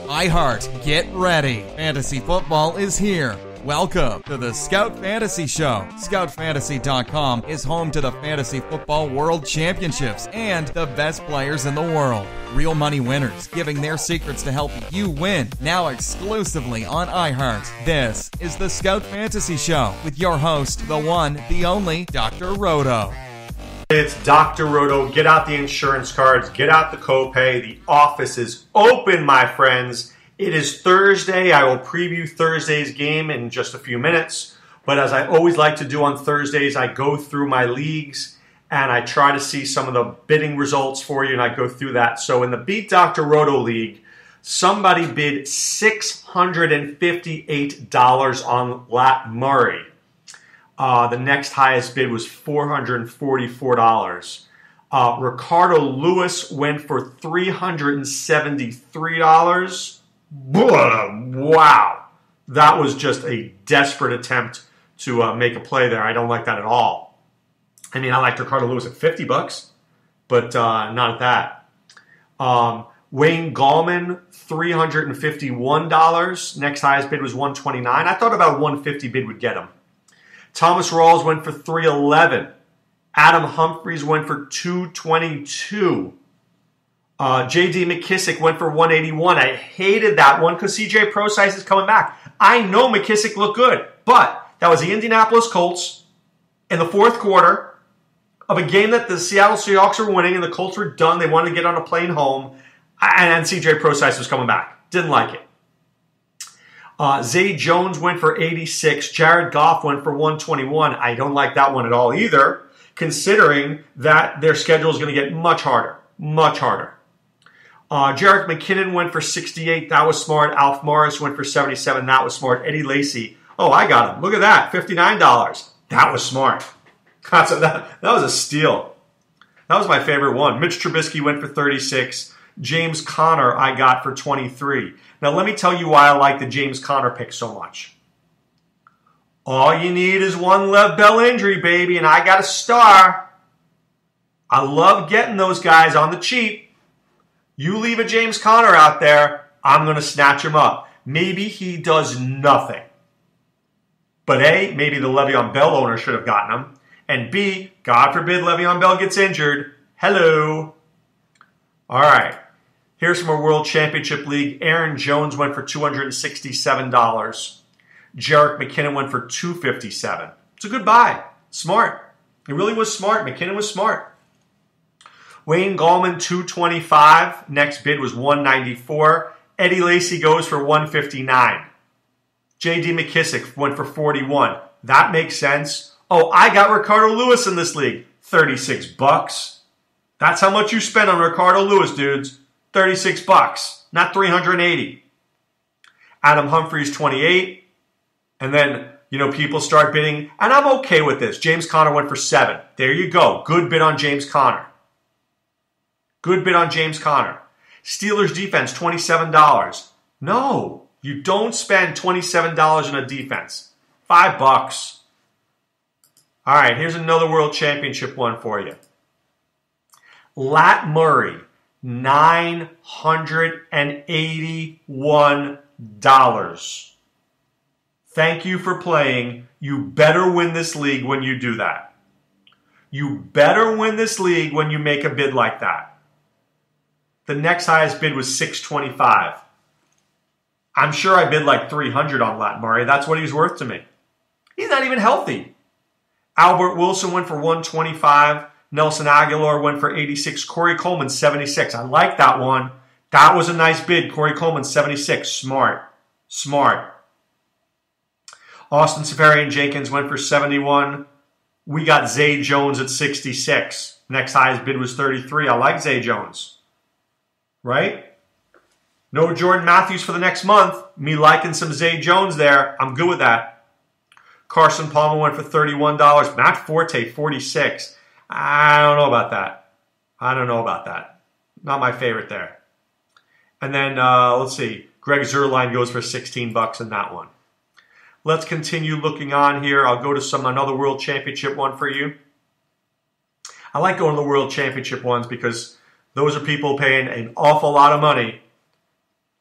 iHeart, get ready. Fantasy football is here. Welcome to the Scout Fantasy Show. ScoutFantasy.com is home to the Fantasy Football World Championships and the best players in the world. Real money winners giving their secrets to help you win. Now exclusively on iHeart. This is the Scout Fantasy Show with your host, the one, the only, Dr. Roto. It's Dr. Roto. Get out the insurance cards. Get out the copay. The office is open, my friends. It is Thursday. I will preview Thursday's game in just a few minutes. But as I always like to do on Thursdays, I go through my leagues and I try to see some of the bidding results for you, and I go through that. So in the Beat Dr. Roto League, somebody bid $658 on Lat Murray. The next highest bid was $444. Ricardo Lewis went for $373. Wow. That was just a desperate attempt to make a play there. I don't like that at all. I mean, I liked Ricardo Lewis at $50, but not at that. Wayne Gallman, $351. Next highest bid was $129. I thought about $150 bid would get him. Thomas Rawls went for $311. Adam Humphries went for $222. J.D. McKissick went for $181. I hated that one because C.J. Prosise is coming back. I know McKissick looked good, but that was the Indianapolis Colts in the fourth quarter of a game that the Seattle Seahawks were winning and the Colts were done. They wanted to get on a plane home, and C.J. Prosise was coming back. Didn't like it. Zay Jones went for $86. Jared Goff went for $121. I don't like that one at all either, considering that their schedule is going to get much harder. Much harder. Jerick McKinnon went for $68. That was smart. Alf Morris went for $77. That was smart. Eddie Lacy. Oh, I got him. Look at that. $59. That was smart. That was a steal. That was my favorite one. Mitch Trubisky went for $36. James Conner I got for $23. Now, let me tell you why I like the James Conner pick so much. All you need is one Lev Bell injury, baby, and I got a star. I love getting those guys on the cheap. You leave a James Conner out there, I'm going to snatch him up. Maybe he does nothing. But A, maybe the Le'Veon Bell owner should have gotten him. And B, God forbid Le'Veon Bell gets injured. Hello. All right. Here's from our World Championship League. Aaron Jones went for $267. Jerick McKinnon went for $257. It's a good buy. Smart. It really was smart. McKinnon was smart. Wayne Gallman, $225. Next bid was $194. Eddie Lacy goes for $159. J.D. McKissick went for $41. That makes sense. Oh, I got Ricardo Lewis in this league. $36. That's how much you spend on Ricardo Lewis, dudes. $36, not $380. Adam Humphries, $28. And then, people start bidding. And I'm okay with this. James Conner went for $7. There you go. Good bid on James Conner. Good bid on James Conner. Steelers defense, $27. No, you don't spend $27 on a defense. $5. All right, here's another World Championship one for you. Lat Murray, $981. Thank you for playing. You better win this league when you do that. You better win this league when you make a bid like that. The next highest bid was $625. I'm sure I bid like $300 on Lat Murray. That's what he's worth to me. He's not even healthy. Albert Wilson went for $125. Nelson Aguilar went for $86. Corey Coleman, $76. I like that one. That was a nice bid. Corey Coleman, $76. Smart. Austin Seferian-Jenkins went for $71. We got Zay Jones at $66. Next highest bid was $33. I like Zay Jones. Right? No Jordan Matthews for the next month. Me liking some Zay Jones there. I'm good with that. Carson Palmer went for $31. Matt Forte, $46. I don't know about that. Not my favorite there. And then, let's see. Greg Zuerlein goes for $16 in that one. Let's continue looking on here. I'll go to another World Championship one for you. I like going to the World Championship ones because Those are people paying an awful lot of money.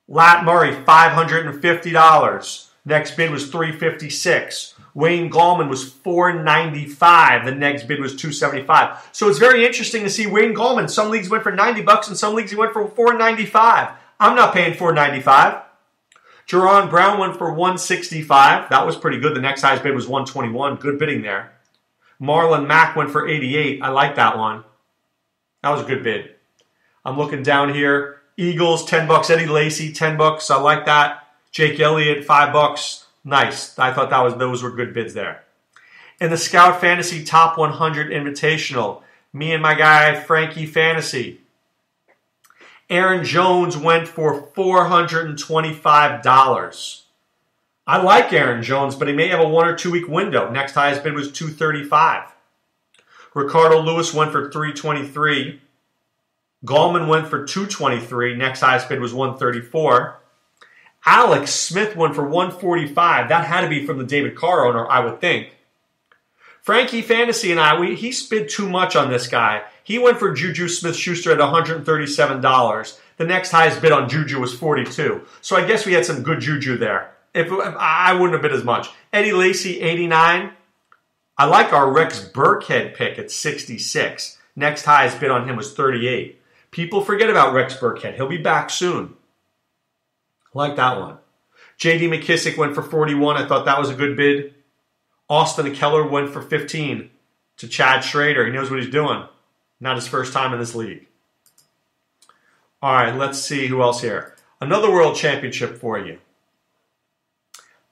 Lat Murray, $550. Next bid was $356. Wayne Gallman was $495. The next bid was $275. So it's very interesting to see Wayne Gallman. Some leagues went for $90, and some leagues he went for $495. I'm not paying $495. Jerron Brown went for $165. That was pretty good. The next highest bid was $121. Good bidding there. Marlon Mack went for $88. I like that one. That was a good bid. I'm looking down here. Eagles, $10. Eddie Lacy, $10. I like that. Jake Elliott, $5. Nice. I thought those were good bids there. In the Scout Fantasy Top 100 Invitational, me and my guy Frankie Fantasy. Aaron Jones went for $425. I like Aaron Jones, but he may have a 1 or 2 week window. Next highest bid was $235. Ricardo Lewis went for $323. Gallman went for $223. Next highest bid was $134. Alex Smith went for $145. That had to be from the David Carr owner, I would think. Frankie Fantasy and he bid too much on this guy. He went for Juju Smith-Schuster at $137. The next highest bid on Juju was $42. So I guess we had some good Juju there. If I wouldn't have bid as much. Eddie Lacy, $89. I like our Rex Burkhead pick at $66. Next highest bid on him was $38. People forget about Rex Burkhead. He'll be back soon. I like that one. J.D. McKissick went for $41. I thought that was a good bid. Austin Keller went for $15 to Chad Schrader. He knows what he's doing. Not his first time in this league. All right, let's see who else here. Another world championship for you.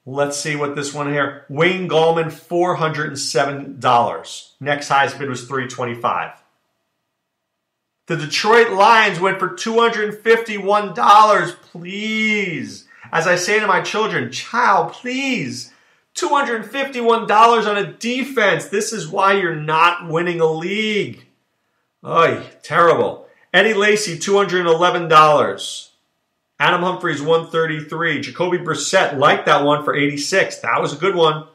Let's see what this one here. Wayne Gallman, $407. Next highest bid was $325. The Detroit Lions went for $251. Please. As I say to my children, child, please. $251 on a defense. This is why you're not winning a league. Oy, terrible. Eddie Lacy, $211. Adam Humphries, $133. Jacoby Brissett, liked that one for $86. That was a good one.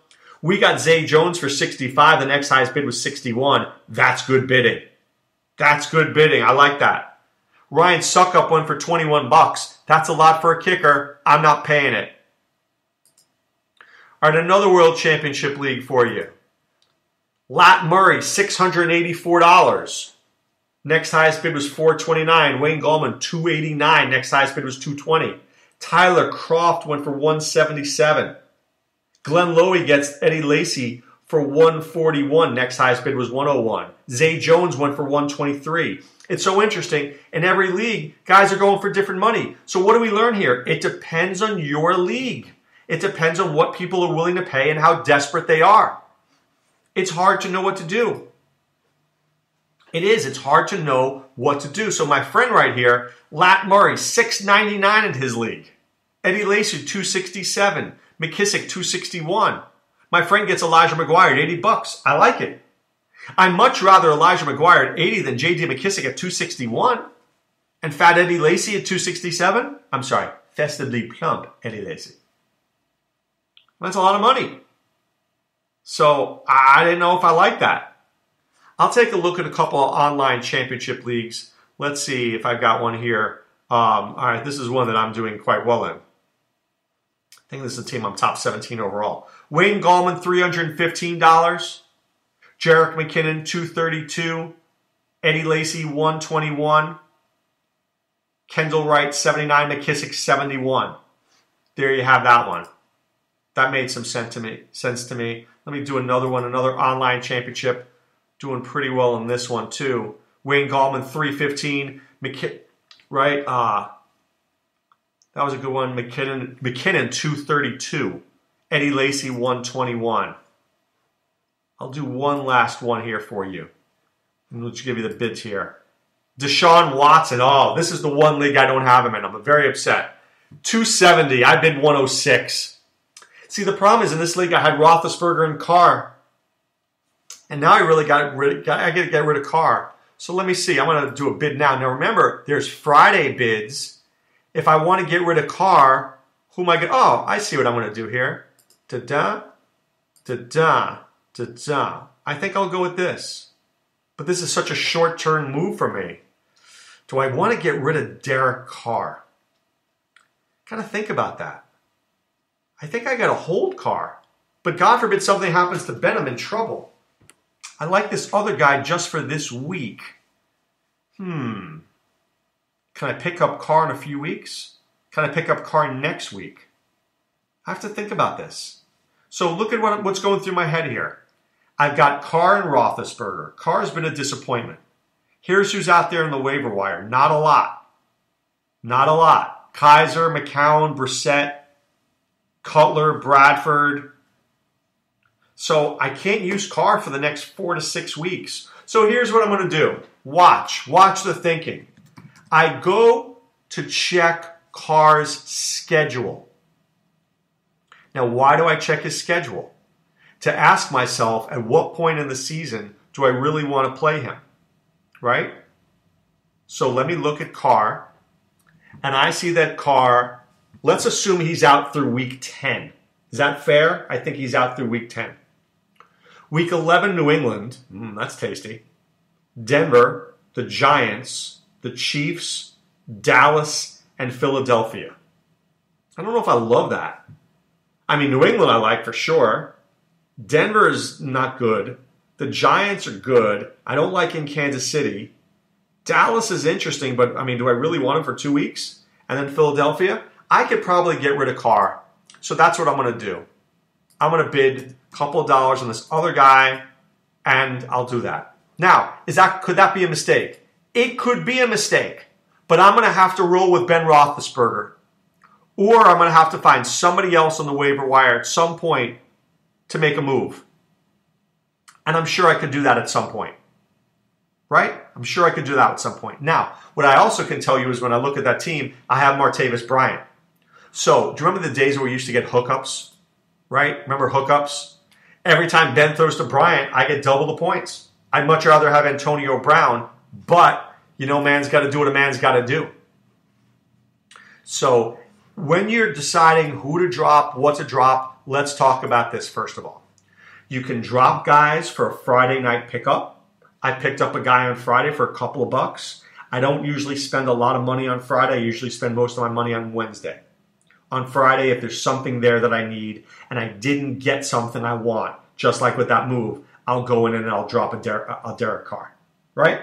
We got Zay Jones for $65. The next highest bid was $61. That's good bidding. That's good bidding. I like that. Ryan Suckup went for $21. That's a lot for a kicker. I'm not paying it. All right, another World Championship League for you. Lat Murray, $684. Next highest bid was $429. Wayne Gallman, $289. Next highest bid was $220. Tyler Croft went for $177. Glenn Lowy gets Eddie Lacy for $141. Next highest bid was $101. Zay Jones went for $123. It's so interesting. In every league, guys are going for different money. So what do we learn here? It depends on your league. It depends on what people are willing to pay and how desperate they are. It's hard to know what to do. It is. It's hard to know what to do. So my friend right here, Lat Murray, $699 in his league. Eddie Lacy, $267. McKissick, $261. My friend gets Elijah McGuire at $80. I like it. I'd much rather Elijah McGuire at $80 than J.D. McKissick at $261. And Fat Eddie Lacy at $267. I'm sorry, festively plump Eddie Lacy. That's a lot of money. So I didn't know if I like that. I'll take a look at a couple of online championship leagues. Let's see if I've got one here. All right, this is one that I'm doing quite well in. I think this is a team I'm top 17 overall. Wayne Gallman, $315. Jerick McKinnon, $232. Eddie Lacy, $121. Kendall Wright, $79. McKissick, $71. There you have that one. That made some sense to me. Let me do another one, another online championship. Doing pretty well in this one too. Wayne Gallman, $315. Right? That was a good one. McKinnon, $232. Eddie Lacy, $121. I'll do one last one here for you. Let's just give you the bids here. Deshaun Watson. Oh, this is the one league I don't have him in. I'm very upset. $270. I bid $106. See, the problem is in this league I had Roethlisberger and Carr. And now I really got to get rid of Carr. So let me see. I'm going to do a bid now. Now remember, there's Friday bids. If I want to get rid of Carr, who am I going to... Oh, I see what I'm going to do here. Da-da, da-da, da-da. I think I'll go with this. But this is such a short-term move for me. Do I want to get rid of Derek Carr? Kind of think about that. I think I got to hold Carr. But God forbid something happens to Ben, I'm in trouble. I like this other guy just for this week. Can I pick up Carr in a few weeks? Can I pick up Carr next week? I have to think about this. So look at what's going through my head here. I've got Carr and Roethlisberger. Carr's been a disappointment. Here's who's out there in the waiver wire. Not a lot. Not a lot. Kaiser, McCown, Brissett, Cutler, Bradford. So I can't use Carr for the next 4 to 6 weeks. So here's what I'm going to do. Watch the thinking. I go to check Carr's schedule. Now, why do I check his schedule? To ask myself, at what point in the season do I really want to play him? Right? So let me look at Carr. And I see that Carr, let's assume he's out through week 10. Is that fair? I think he's out through week 10. Week 11, New England. That's tasty. Denver, the Giants, the Chiefs, Dallas, and Philadelphia. I don't know if I love that. I mean, New England I like for sure. Denver is not good. The Giants are good. I don't like in Kansas City. Dallas is interesting, but I mean, do I really want him for 2 weeks? And then Philadelphia? I could probably get rid of Carr. So that's what I'm going to do. I'm going to bid a couple of dollars on this other guy, and I'll do that. Now, could that be a mistake? It could be a mistake, but I'm going to have to roll with Ben Roethlisberger. Or I'm going to have to find somebody else on the waiver wire at some point to make a move. And I'm sure I could do that at some point. Right? I'm sure I could do that at some point. Now, what I also can tell you is when I look at that team, I have Martavis Bryant. So, do you remember the days where we used to get hookups? Right? Remember hookups? Every time Ben throws to Bryant, I get double the points. I'd much rather have Antonio Brown, but, man's got to do what a man's got to do. So, when you're deciding who to drop, what to drop, let's talk about this first of all. You can drop guys for a Friday night pickup. I picked up a guy on Friday for a couple of bucks. I don't usually spend a lot of money on Friday. I usually spend most of my money on Wednesday. On Friday, if there's something there that I need and I didn't get something I want, just like with that move, I'll go in and I'll drop a Derek Carr, right?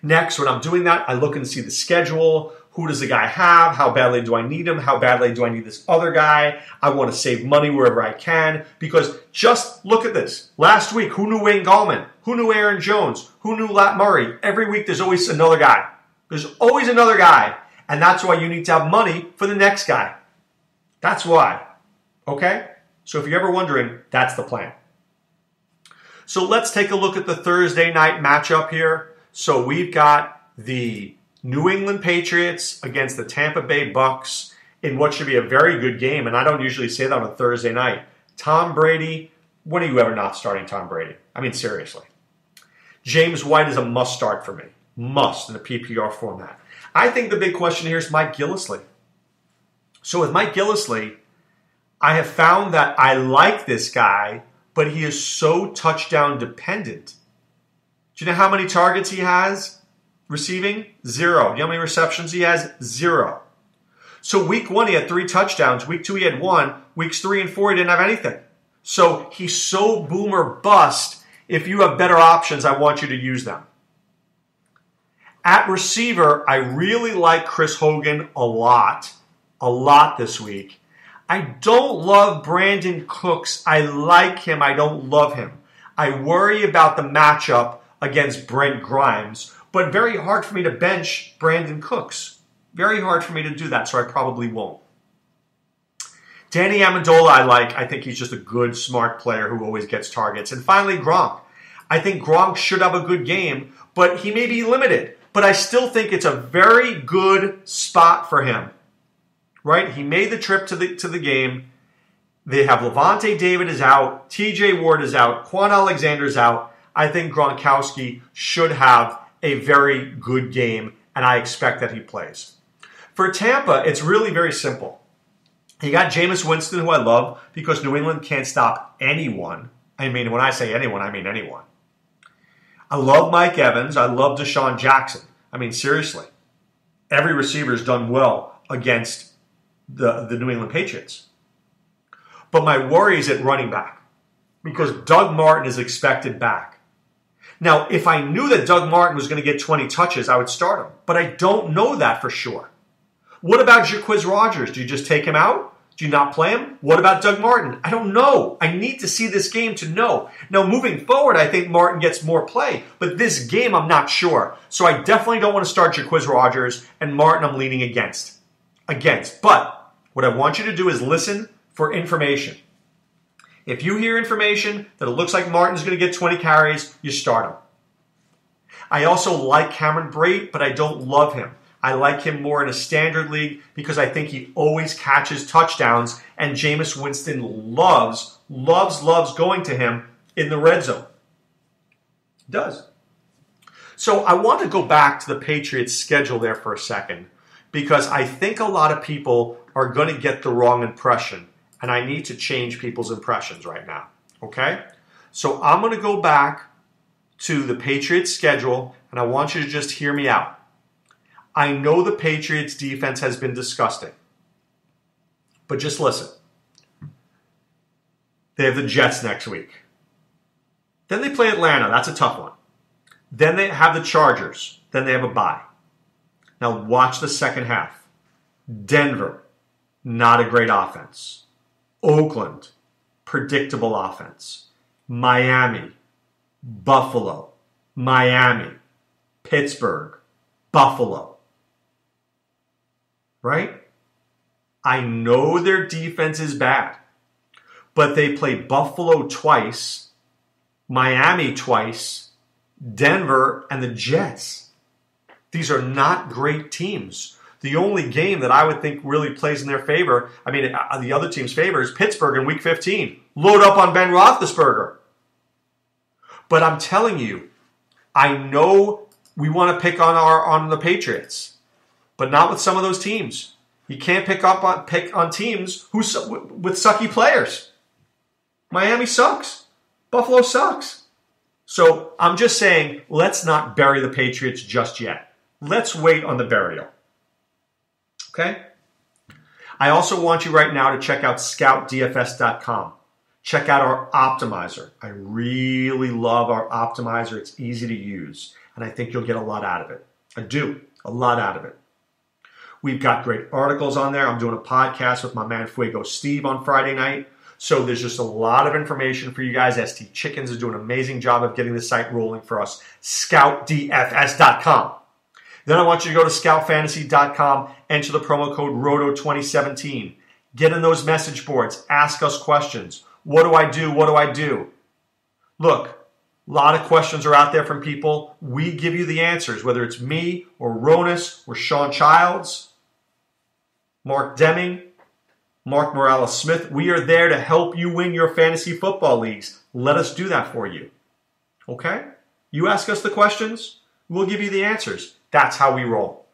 Next, when I'm doing that, I look and see the schedule. Who does the guy have? How badly do I need him? How badly do I need this other guy? I want to save money wherever I can because just look at this. Last week, who knew Wayne Gallman? Who knew Aaron Jones? Who knew Lat Murray? Every week, there's always another guy. There's always another guy. And that's why you need to have money for the next guy. That's why. Okay? So if you're ever wondering, that's the plan. So let's take a look at the Thursday night matchup here. So we've got the New England Patriots against the Tampa Bay Bucks in what should be a very good game. And I don't usually say that on a Thursday night. Tom Brady, when are you ever not starting Tom Brady? I mean, seriously. James White is a must start for me. Must in a PPR format. I think the big question here is Mike Gillislee. So with Mike Gillislee, I have found that I like this guy, but he is so touchdown dependent. Do you know how many targets he has receiving? 0. Do you know how many receptions he has? 0. So week 1, he had 3 touchdowns. Week 2, he had 1. Weeks 3 and 4, he didn't have anything. So he's so boom or bust. If you have better options, I want you to use them. At receiver, I really like Chris Hogan a lot this week. I don't love Brandon Cooks. I like him. I don't love him. I worry about the matchup against Brent Grimes, but very hard for me to bench Brandon Cooks. Very hard for me to do that, so I probably won't. Danny Amendola I like. I think he's just a good, smart player who always gets targets. And finally, Gronk. I think Gronk should have a good game, but he may be limited. But I still think it's a very good spot for him. Right? He made the trip to the game. They have Levante David is out. TJ Ward is out. Quan Alexander's out. I think Gronkowski should have a very good game, and I expect that he plays. For Tampa, it's really very simple. You got Jameis Winston, who I love, because New England can't stop anyone. I mean, when I say anyone, I mean anyone. I love Mike Evans. I love Deshaun Jackson. I mean, seriously. Every receiver has done well against the New England Patriots. But my worry is at running back because Doug Martin is expected back. Now, if I knew that Doug Martin was going to get 20 touches, I would start him. But I don't know that for sure. What about Jacquizz Rodgers? Do you just take him out? Do you not play him? What about Doug Martin? I don't know. I need to see this game to know. Now, moving forward, I think Martin gets more play. But this game, I'm not sure. So I definitely don't want to start Jacquizz Rodgers, and Martin I'm leaning against. But what I want you to do is listen for information. If you hear information that it looks like Martin's going to get 20 carries, you start him. I also like Cameron Brate, but I don't love him. I like him more in a standard league because I think he always catches touchdowns, and Jameis Winston loves going to him in the red zone. He does. So I want to go back to the Patriots' schedule there for a second because I think a lot of people are going to get the wrong impression, and I need to change people's impressions right now. Okay? So I'm going to go back to the Patriots' schedule, and I want you to just hear me out. I know the Patriots' defense has been disgusting. But just listen. They have the Jets next week. Then they play Atlanta. That's a tough one. Then they have the Chargers. Then they have a bye. Now watch the second half. Denver, not a great offense. Oakland, predictable offense. Miami, Buffalo, Miami, Pittsburgh, Buffalo. Right? I know their defense is bad, but they play Buffalo twice, Miami twice, Denver, and the Jets. These are not great teams. The only game that I would think really plays in their favor, the other team's favor, is Pittsburgh in Week 15. Load up on Ben Roethlisberger. But I'm telling you, I know we want to pick on the Patriots, but not with some of those teams. You can't pick on teams with sucky players. Miami sucks. Buffalo sucks. So I'm just saying, let's not bury the Patriots just yet. Let's wait on the burial. Okay? I also want you right now to check out scoutdfs.com. Check out our optimizer. I really love our optimizer. It's easy to use, and I think you'll get a lot out of it. I do. A lot out of it. We've got great articles on there. I'm doing a podcast with my man Fuego Steve on Friday night. So there's just a lot of information for you guys. ST Chickens is doing an amazing job of getting the site rolling for us. ScoutDFS.com. Then I want you to go to ScoutFantasy.com, enter the promo code ROTO2017. Get in those message boards. Ask us questions. What do I do? What do I do? Look, a lot of questions are out there from people. We give you the answers, whether it's me or Ronis or Sean Childs, Mark Deming, Mark Morales-Smith. We are there to help you win your fantasy football leagues. Let us do that for you. Okay? You ask us the questions, we'll give you the answers. That's how we roll.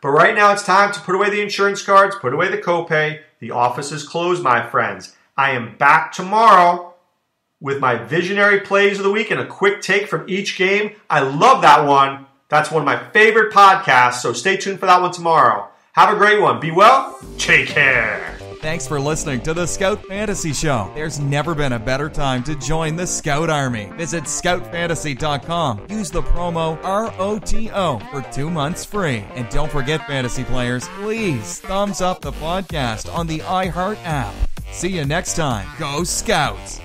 But right now it's time to put away the insurance cards, put away the copay. The office is closed, my friends. I am back tomorrow with my visionary plays of the week and a quick take from each game. I love that one. That's one of my favorite podcasts, so stay tuned for that one tomorrow. Have a great one. Be well. Take care. Thanks for listening to the Scout Fantasy Show. There's never been a better time to join the Scout Army. Visit scoutfantasy.com. Use the promo ROTO for 2 months free. And don't forget, fantasy players, please thumbs up the podcast on the iHeart app. See you next time. Go Scouts!